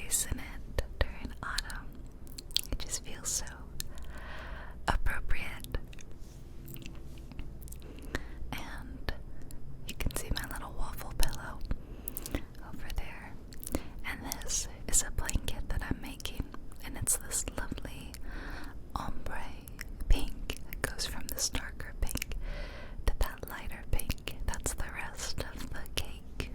voice in it during autumn. It just feels so appropriate. And you can see my little waffle pillow over there. And this is a blanket that I'm making, and it's this lovely ombre pink that goes from this darker pink to that lighter pink. That's the rest of the cake.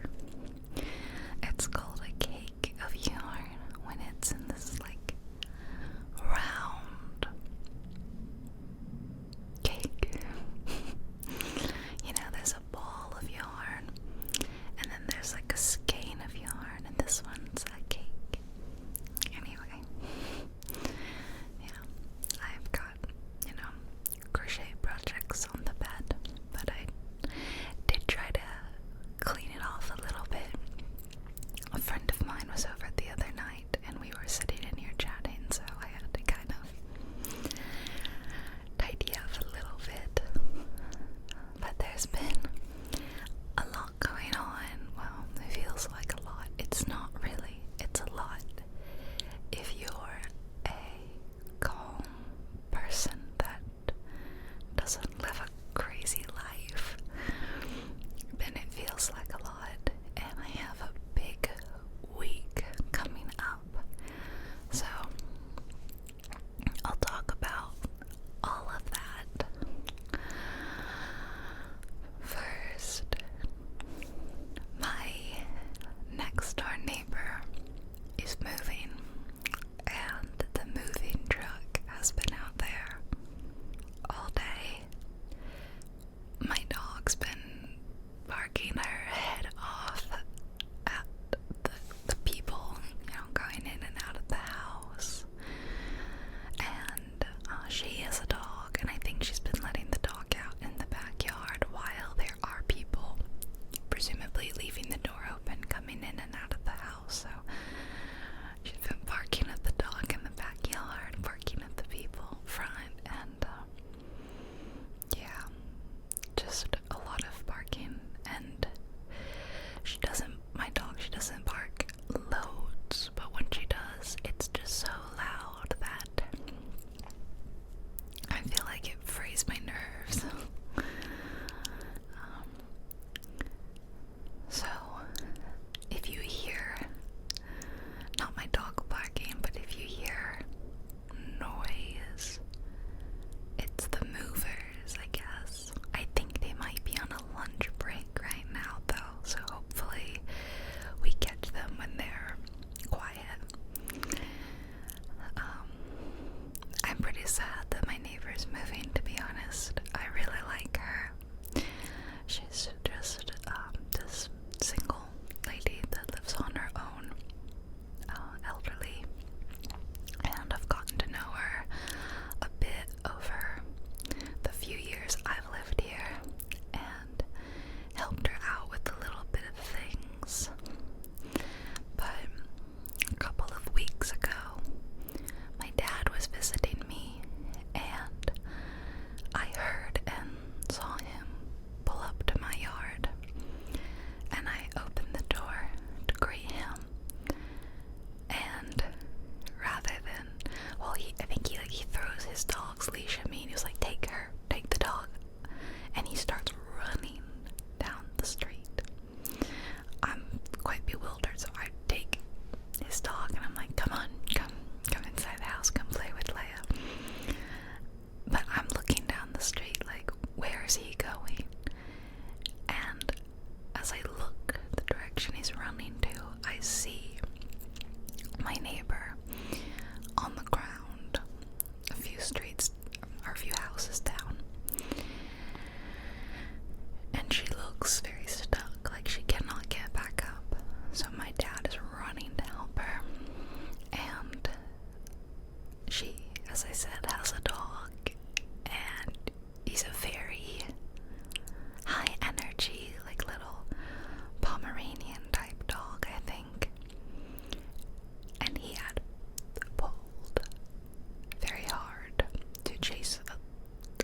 It's called a cake of yarn when it's in this like round cake. You know, there's a ball of yarn, and then there's like a skein of yarn, and this one's a cake. Anyway, yeah, I've got, crochet projects on the bed, but I did try to clean it off a little bit. A friend of mine was over the other night, and we were sitting in here chatting, so I had to kind of tidy up a little bit. But there's been a lot going on. Well, it feels like a lot. It's not really. It's a lot. If you're a calm person that doesn't live a crazy life, then it feels like a lot. And I have a big week coming up, so I'll talk about all of that. First, my next door neighbor is moving, and the moving truck has been out there all day. My dog's been barking her head off at the people, going in and out of the house. And she is a dog, and I think she's been letting the dog out in the backyard while there are people presumably leaving the door open, coming in and out of the house. So she's been barking at the dog in the backyard, barking at the people front, and yeah, just a lot of barking. And my dog, she doesn't bark loads, but when she does, it's just so loud that I feel like it frays my nerves. So if you hear, not my dog barking, but if you hear noise, it's the movers, I guess. I think they might be on a lunch break right now, though, so hopefully we catch them when they're quiet. I'm pretty sad that my neighbor's moving, to be honest. I really like her. She's just this single lady that lives on her own, elderly, and I've gotten to know her a bit over the few years I've lived here, and helped her out with a little bit of things. But a couple of weeks ago, my dad was visiting me, and I heard and saw him pull up to my yard, and I opened the door to greet him, and rather than, I think he throws his dog's leash at me, and he was like, take the dog, and he starts running down the street. I'm quite bewildered, so I take his dog, and I'm like, come on, come inside the house, come play with Leia. But I'm looking down the street like, where is he going? And as I look the direction he's running to, I see my neighbor on the ground a few houses down, and she looks very stuck, like she cannot get back up. So my dad is running to help her, and she, as I said, has a dog, and he's a very high energy, like little Pomeranian type dog, I think. And he had pulled very hard to chase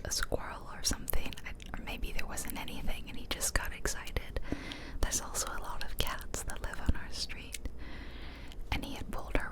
a squirrel or something, or maybe there wasn't anything and he just got excited. There's also a lot of cats that live on our street, and he had pulled her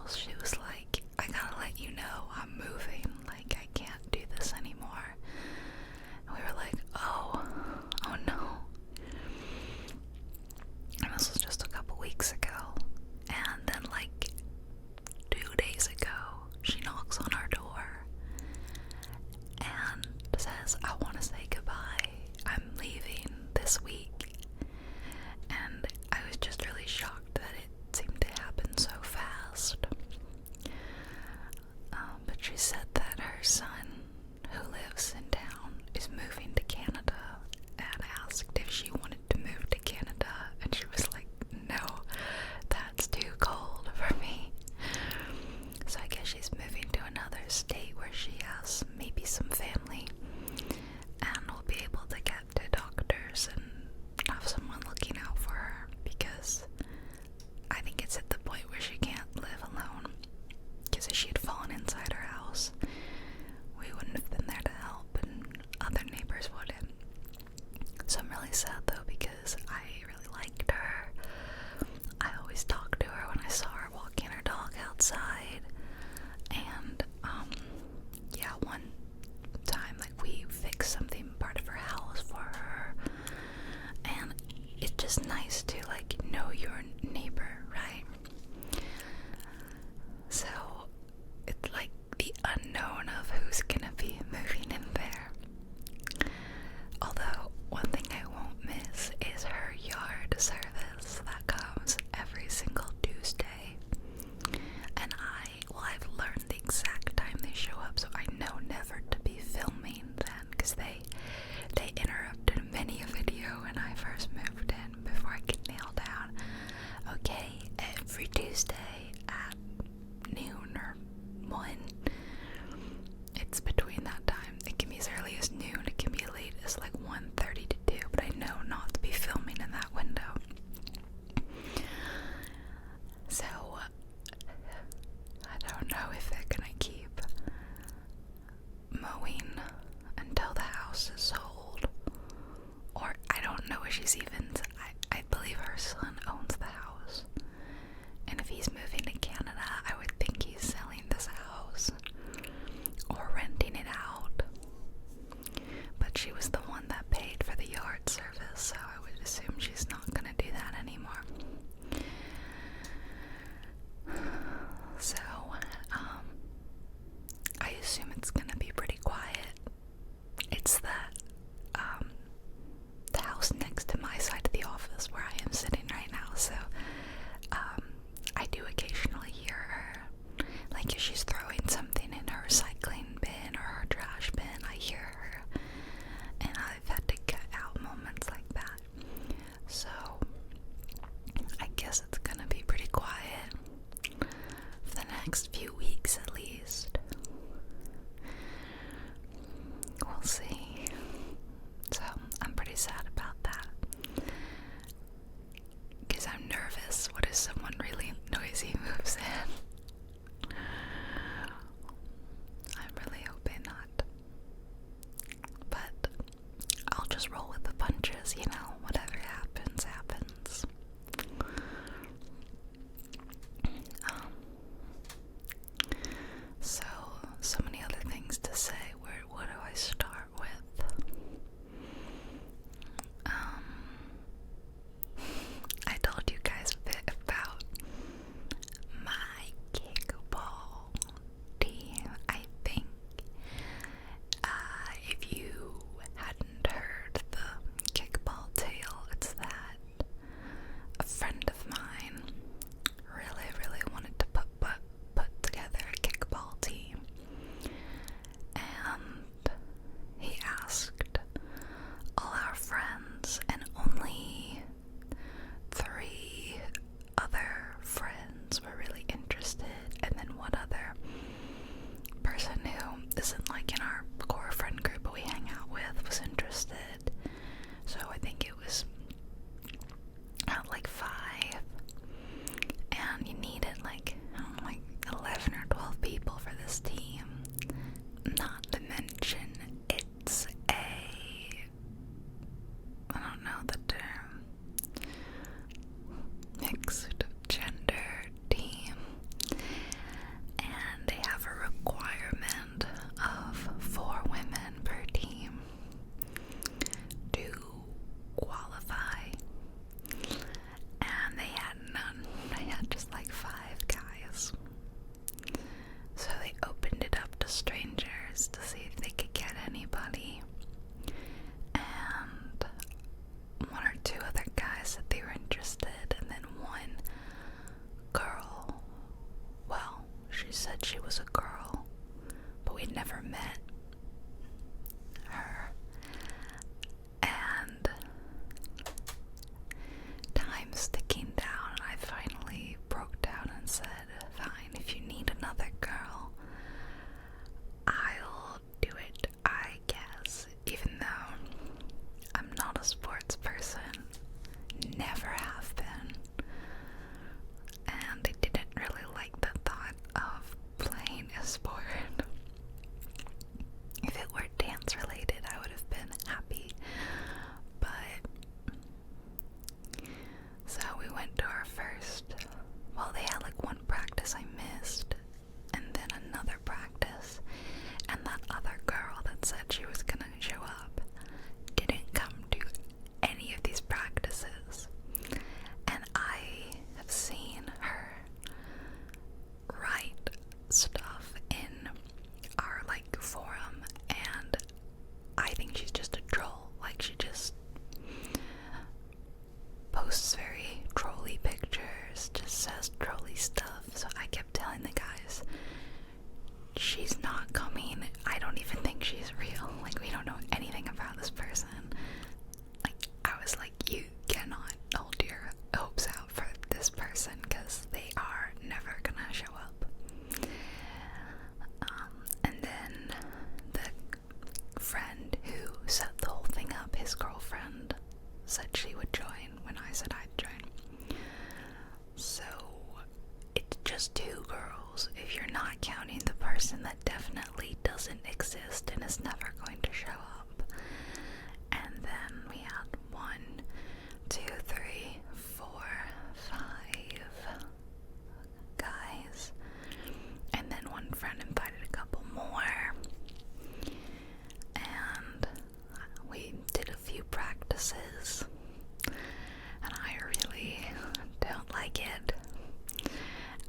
house, she was like, I gotta let you know I'm moving, like I can't do this anymore. And we were like, oh no. And this was just a couple weeks ago. And then like 2 days ago, she knocks on our door and says, I want to say goodbye. I'm leaving this week. And I was just really shocked that it seemed to happen so fast. But she said that her son, who lives in town, is moving to Canada, and asked if she wanted to move to Canada, and she was like, no, that's too cold for me. So I guess she's moving to another state where she has maybe some family, and will be able to get to doctors and have someone looking out for her, because I think it's at the point where she can't live alone. Because if she had fallen inside her house, we wouldn't have been there to help, and other neighbors wouldn't. So I'm really sad though, because I really liked her. I always talked to her when I saw her walking her dog outside. And yeah, one time like we fixed something part of her house for her, and it's just nice to like know your neighbor, right? So it's like the unknown of who's gonna be moving in there. Although one thing I won't miss is her yard service that comes every single Tuesday. And I've learned the exact time they show up, so I know never to be filming then, because they interrupted many a video when I first moved in before I could nail down, okay, every Tuesday at noon or 1. It's between that time. It can be as early as noon, it can be as late as like 1:30 to 2, but I know not to be filming in that window. So I don't know if they're gonna keep mowing until the house is sold, or I don't know if she's even, I believe her son owns the house, and if he's moving to Canada, I would think he's selling this house or renting it out. But she was the one that paid for the yard service, so I would assume she's not gonna do that anymore. So I assume it's gonna be pretty quiet. It's that the house next to my side of the office where I am sitting right now, so I do occasionally hear her. Like if she's throwing something in her recycling bin or her trash bin, I hear her, and I've had to cut out moments like that. So I guess it's gonna be pretty quiet for the next few weeks at least. We'll see. So I'm pretty sad about that, because I'm nervous. What if someone really noisy moves in? I'm really hoping not. But I'll just roll with the punches, you know, whatever happens, happens. So many other things to say. What do I start with? I told you guys a bit about my kickball team. I think if you hadn't heard the kickball tale, it's that a friend of mine really wanted to put together a kickball team, and he asked all our friends, and only 3 other friends were really interested, and then one other person who isn't like in our core friend group but we hang out with was interested. So I think it was like 5, and you needed like 11 or 12 people for this team. Not to mention it's I don't know the term, mixed gender team. said she was a girl, but we'd never met her. And time's ticking down, and I finally broke down and said, fine, if you need another girl, I'll do it, I guess. Even though I'm not a sports person, never have been, and I didn't really like the thought of playing a sport. If it were dance related, I would have been happy, but so we went to our first, well, they had like one practice I missed, and then another practice, and that other girl that said she was gonna show up didn't come to any of these practices. And I have seen her write stuff in our like forum, and I think she's just a troll. Like, she just posts very trolly pictures, just says trolly stuff. So I kept telling the guys, she's not coming. I don't even think she's real. Like, we don't know anything about this person. Like, I was like, you cannot hold your hopes out for this person, because they are never gonna show up. And then the friend who set the whole thing up, his girlfriend, said she would join when I said I'd join. So it's just two girls, if you're not counting the person that definitely doesn't exist and is never going to show up. And then we had 1, 2, 3, 4, 5 guys, and then one friend invited a couple more, and we did a few practices, and I really don't like it.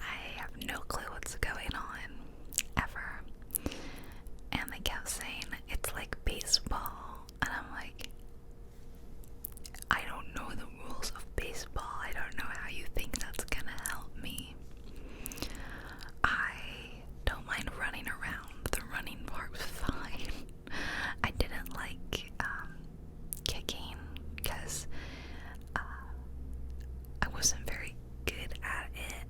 I have no clue what's going on, ever. And they kept saying it's like baseball, and I'm like, I don't know the rules of baseball. I don't know how you think that's gonna help me. I don't mind running around. The running part was fine. I didn't like kicking, because I wasn't very good at it.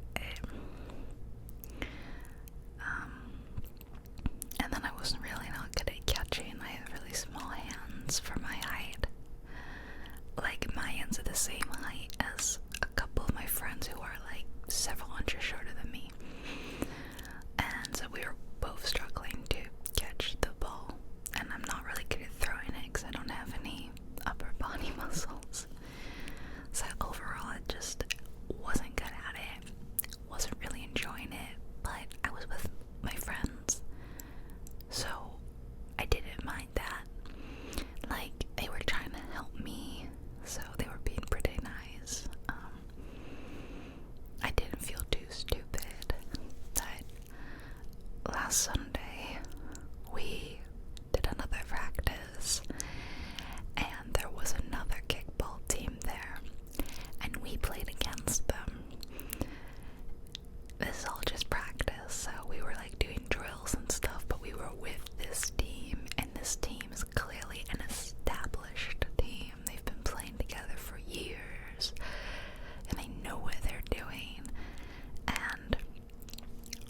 And then I wasn't really not good at catching. I have really small hands for my height. Like, my hands are the same height as a couple of my friends who are like several inches shorter than me. And so we were both struggling to catch the ball. And I'm not really good at throwing it because I don't have any upper body muscles. So overall, I just wasn't good at it. Wasn't really enjoying it. But I was with my friends, so I didn't mind that. Like, they were trying to help me, so they were being pretty nice. I didn't feel too stupid. But last Sunday, we did another practice, and there was another kickball team there, and we played against them. This is all just practice, so we were like doing drills and stuff, but we were with this team, and this team is clearly an established team. They've been playing together for years, and they know what they're doing, and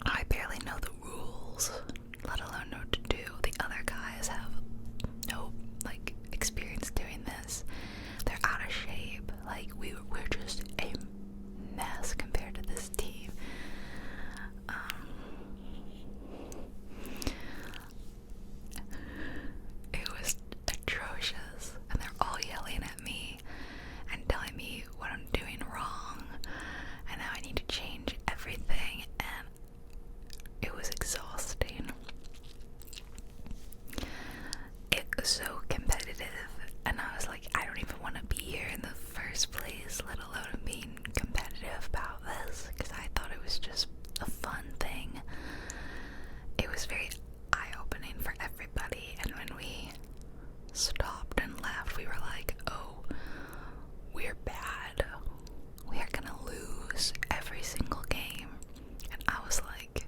I barely know the rules, let alone know what to do. The other guys have no, like, experience doing this. They're out of shape. Like, we're just a mess compared to this team. It was atrocious, and they're all yelling at me and telling me what I'm doing wrong and how I need to change everything, and it was exhausting. It was so competitive, and I was like, I don't even want to be here in the first place, let alone being competitive about this, because I thought it was just a fun thing. It was very eye-opening for everybody, and when we stopped and left, we were like, oh, we're bad. We are gonna lose every single game. And I was like,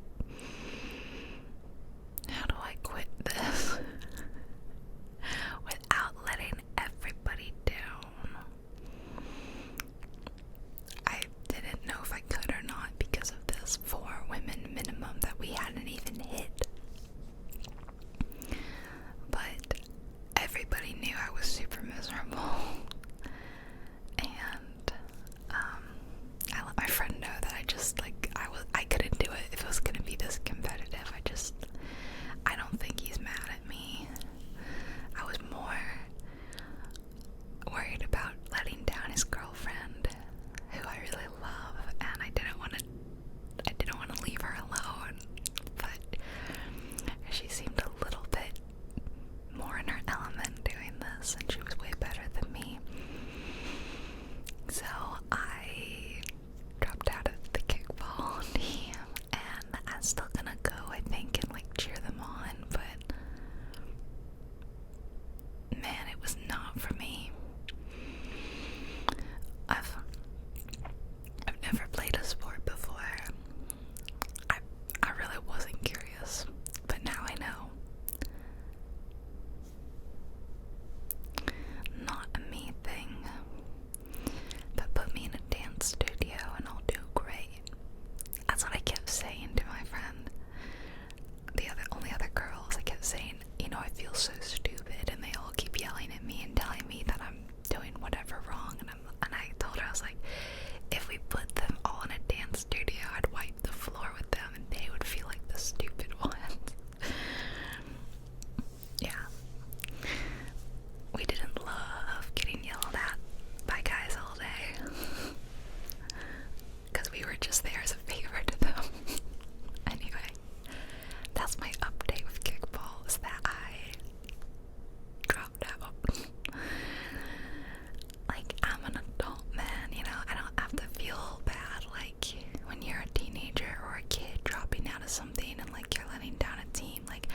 something and like you're letting down a team. Like,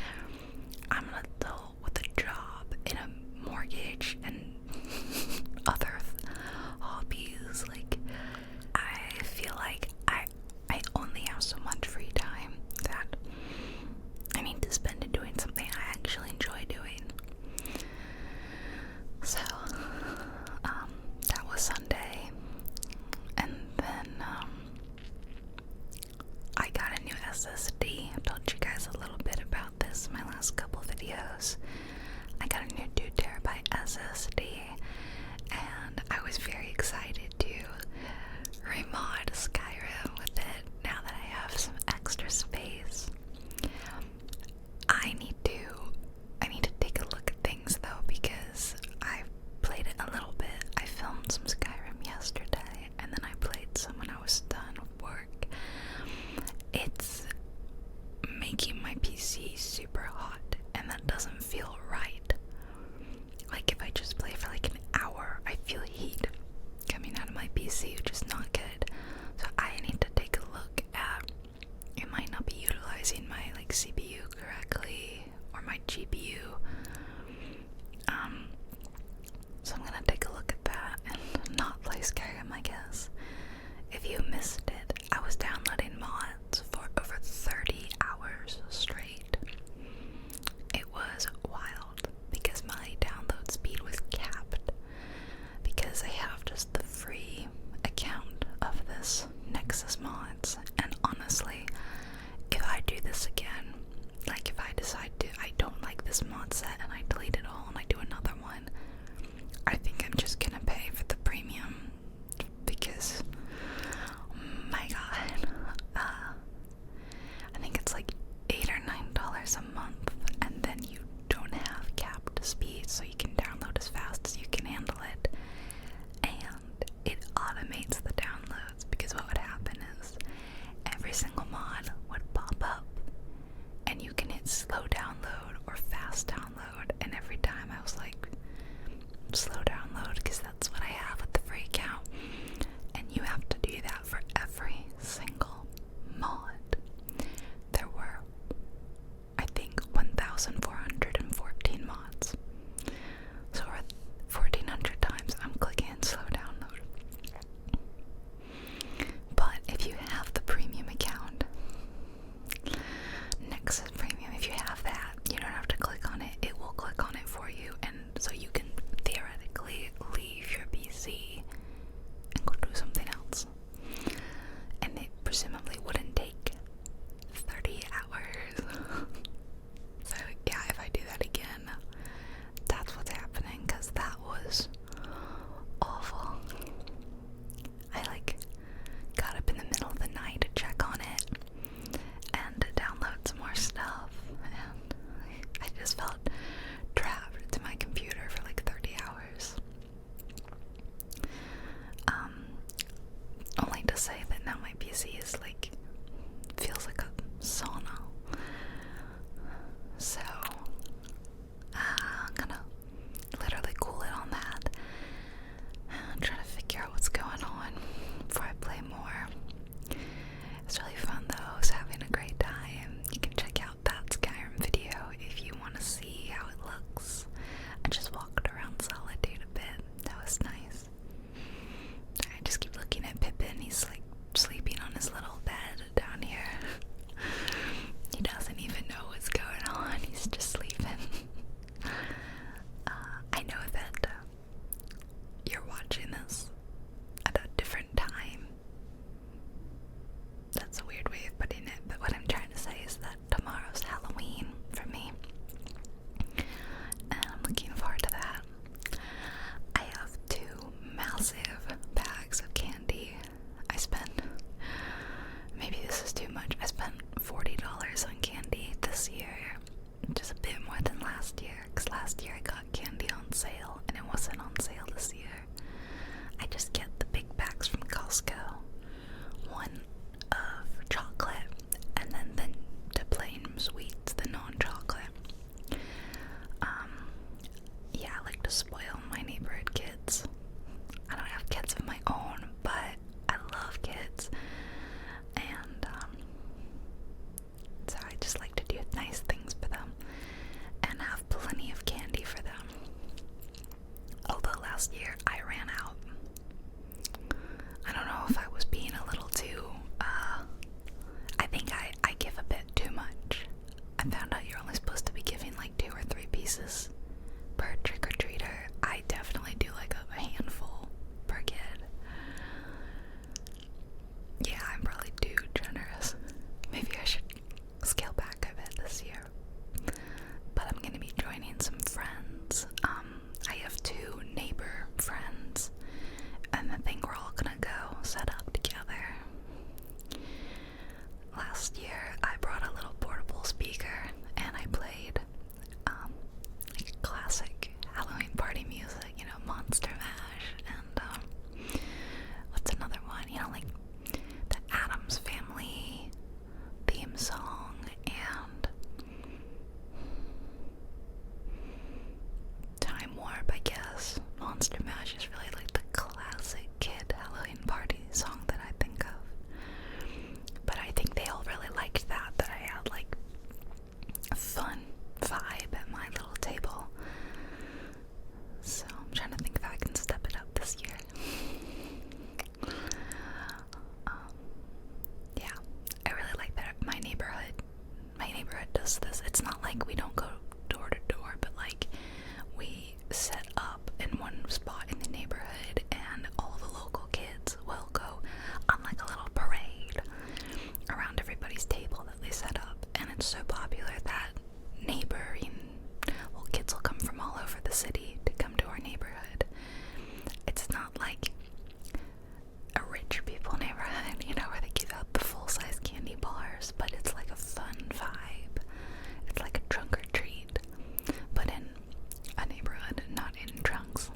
I'm an adult with a job and a mortgage and other hobbies. Like, I feel like I only have so much free time that I need to spend it doing something I actually enjoy doing. So, that was Sunday, and then, I got a new SSD. I told you guys a little bit about this in my last couple videos. I got a new 2TB SSD, and I was very excited to remod Skyrim with it now that I have some extra space. I need to take a look at things though, because I played it a little bit. I filmed some Skyrim yesterday, and then I played some when I was done with work. It's making my PC super hot, and that doesn't feel right. Like, if I just play for like an hour, I feel heat coming out of my PC, which is not good. So I need to take a look at, it might not be utilizing my like CPU correctly or my GPU. So I'm gonna take a look at that and not play Skyrim, I guess. If you missed it, I was downloading mods for over 30 hours straight. It was wild because my download speed was capped because I have just the free account of this Nexus mods. And honestly, if I do this again, like if I decide I don't like this mod set and I delete it all and I do another one, I think I'm just gonna pay for the premium because, my god, I think it's like $8 or $9 a month, and then you don't have capped speed, so you can download as fast as you can handle it, and it automates the downloads, because what would happen is every single mod would pop up, and you can hit slow download or fast download, and every time I was like, slow download, because that's what I have with the free account, and you have to do that for every single mod. There were, I think, 1,414 mods. So 1,400 times I'm clicking slow download. But if you have the premium account, Nexus Premium, if you have that, you don't have to click on it. It will click on it for you, and so you can theoretically leave your PC and go do something else. And it presumably wouldn't take 30 hours. So yeah, if I do that again, that's what's happening, because that was awful. I like got up in the middle of the night to check on it and to download some more stuff, and I just felt trapped to my computer for like 30 hours. Only to say that now my PC is like, feels like a sauna. So I'm gonna literally cool it on that and try to figure out what's going on before I play more. It's really fun though. I was having a great time. You can check out that Skyrim video if you want to see how it looks. I just walked around Solitude a bit. That was nice. I just keep looking at Pippin. He's like sleeping on his little bed down here. He doesn't even know what's going on. He's just sleeping. I know that you're watching this at a different time. That's a weird last year I brought a little portable speaker and I played like classic Halloween party music, you know, Monster Mash and what's another one? You know, like the Addams Family theme song and Time Warp, I guess. Monster Mash is really like the classic kid Halloween party song that I think of. But I think they all really liked that I had like a fun vibe at my little table. So I'm trying to think if I can step it up this year. Yeah, I really like that my neighborhood does this. It's not like we don't go door to door, but like we set up in one spot in the neighborhood and all the local kids will go on like a little parade around everybody's table that they set up, and it's so popular that kids will come from all over the city to come to our neighborhood. It's not like a rich people neighborhood, you know, where they give out the full-size candy bars, but it's like a fun vibe. It's like a trunk or treat, but in a neighborhood, not in trunks.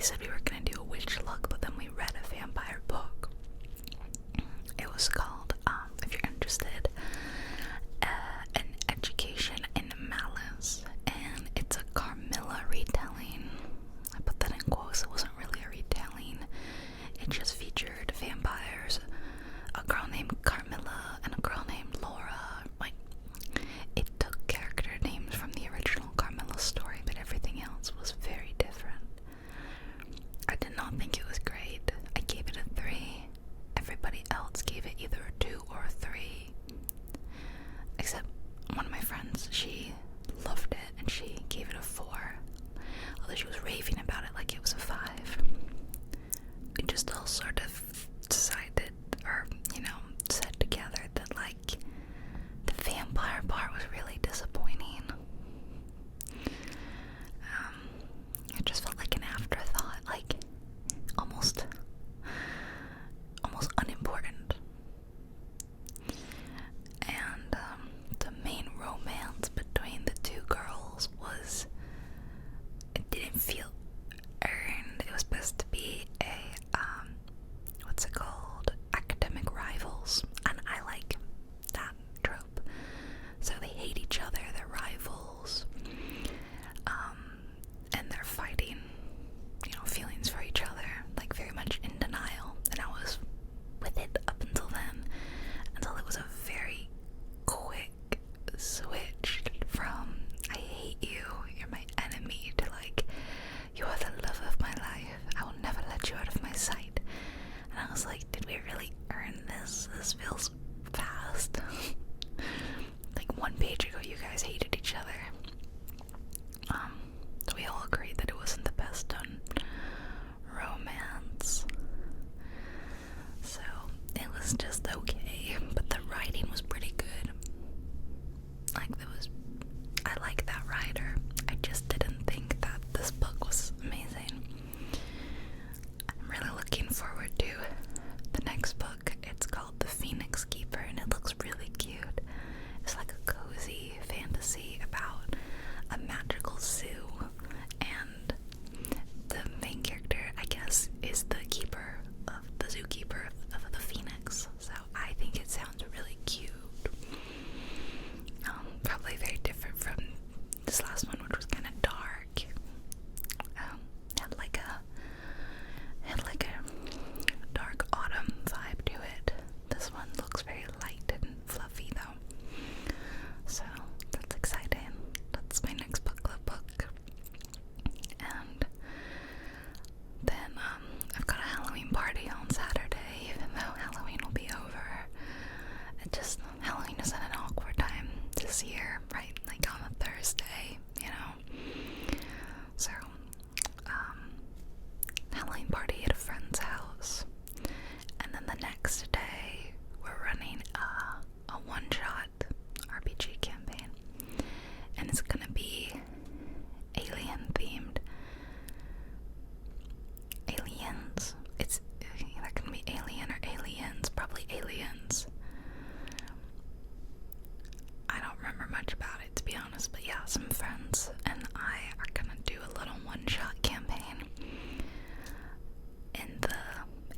said we were gonna do a witch look, but then we read a vampire book. It was called, if you're interested, An Education in Malice, and it's a Carmilla retelling. I put that in quotes. It wasn't really a retelling. It just featured vampires, a girl named Carmilla and a girl named Laura. Like, it took character names from the original Carmilla story, but everything else was very different. I did not think it was great. I gave it a 3. Everybody else gave it either a 2 or a 3. Except one of my friends, she loved it and she gave it a 4. Although she was raving about it like it was a 5. We just all sort of decided, or, said together that, like, the vampire part was really disappointing. It just felt like an afterthought, like, almost unimportant. And, the main romance between the two girls it didn't feel earned. It was supposed to be a, what's it called? Academic rivals. And I like that trope. So they hate each other, they're rivals. And they're fighting, feelings for each other, like very much in denial. And I was with it up until then, until it was a very quick switch from I hate you, you're my enemy, to like, you are the love of my life, I will never let you out of my sight. And I was like, did we really earn this? This feels fast. Like 1 page ago you guys hated each other. So we all agreed that it wasn't the best done romance. So it was just okay, but the writing was pretty good. I like that writer. I just didn't think that this book was amazing. I'm really looking forward to the next book. It's called The Phoenix Keeper, and it looks really cute. It's like a cozy fantasy about a magical zoo, and the main character, I guess, is the zookeeper of the phoenix. So I think it sounds really cute. Probably very different from this last one, which was kind of dark. Had like a dark autumn vibe to it. This one looks very light and fluffy though. So that's exciting. That's my next book club book. And then I've got a Halloween party on Saturday, even though Halloween will be over. Halloween is at an awkward time this year, right? Like on a Thursday, So, Halloween party at a friend's house. And then the next day, we're running a one-shot RPG campaign. And it's gonna be alien-themed. Aliens. It's either gonna be alien or aliens. Probably aliens. I don't remember much about it, to be honest, but yeah, some friends and I are gonna do a little one-shot campaign in the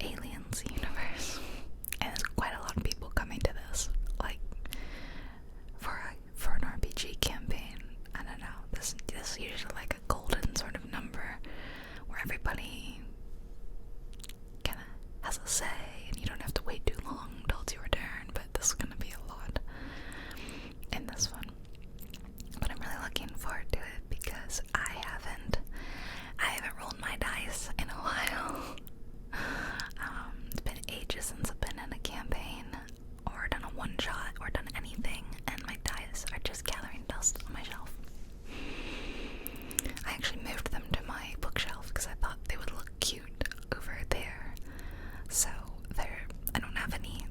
aliens universe. And there's quite a lot of people coming to this, like, for an RPG campaign. I don't know, this is usually like a golden sort of number where everybody kinda has a say and you don't have to wait too long until it's your turn, but this is gonna be a lot in this one. But I'm really looking forward to it because I haven't rolled my dice in a while. It's been ages since I've been in a campaign or done a one-shot or done anything, and my dice are just gathering dust on my shelf. I actually moved them to my bookshelf because I thought they would look cute over there. So I don't have any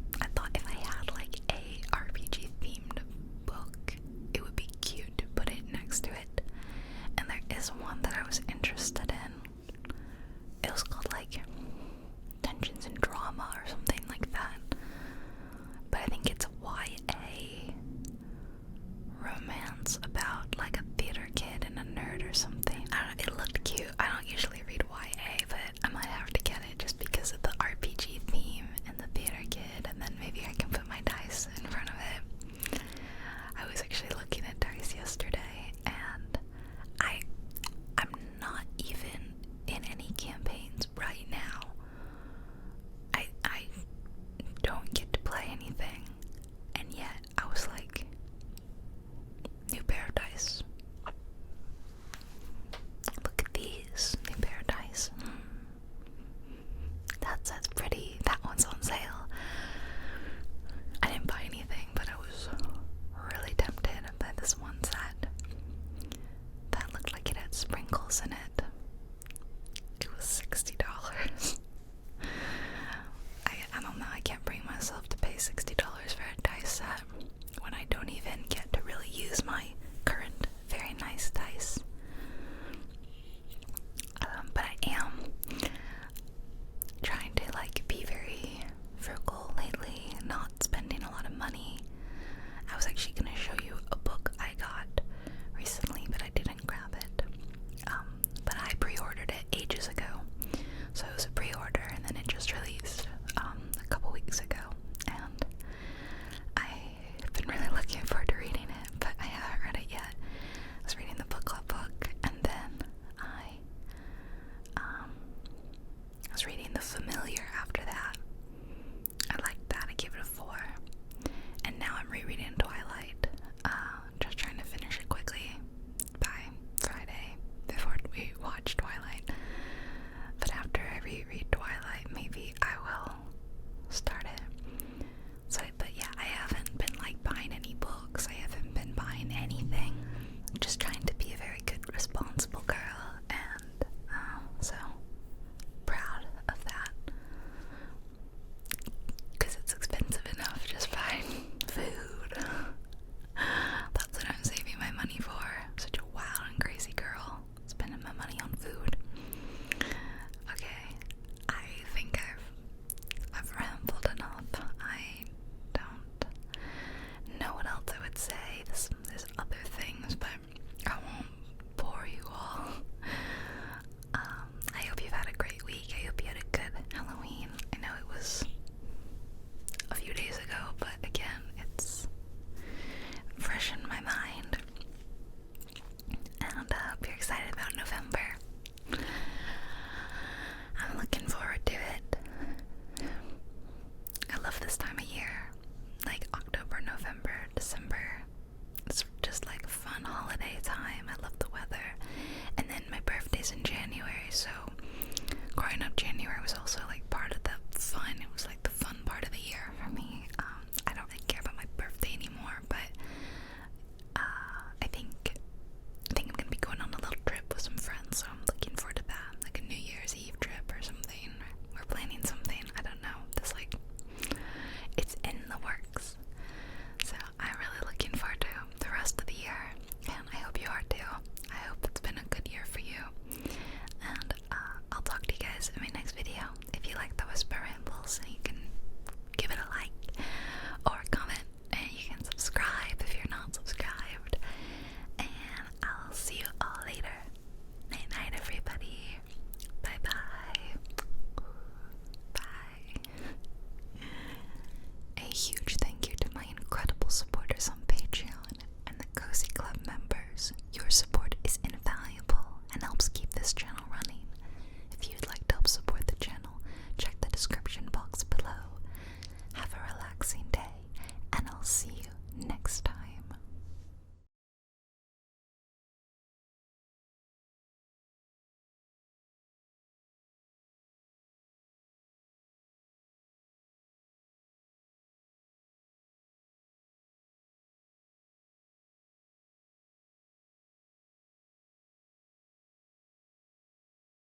reread Twilight. Maybe I will start it. So, but yeah, I haven't been like buying any books. I haven't been buying anything. I'm just trying to be a very good, responsible girl, and so proud of that. Because it's expensive enough just buying food. That's what I'm saving my money for. Such a wild and crazy girl, spending my money on food. Okay, I think I've rambled enough. I don't know what else I would say. There's other things, but I won't bore you all. I hope you've had a great week. I hope you had a good Halloween. I know it was a few days ago, but again, it's fresh in my mind. And I hope you're excited about November. I'm looking forward to it. I love this time of year. Like October, November, December. It's just like fun holiday time. I love the weather. And then my birthday's in January, so growing up January was also like part of that fun. It was like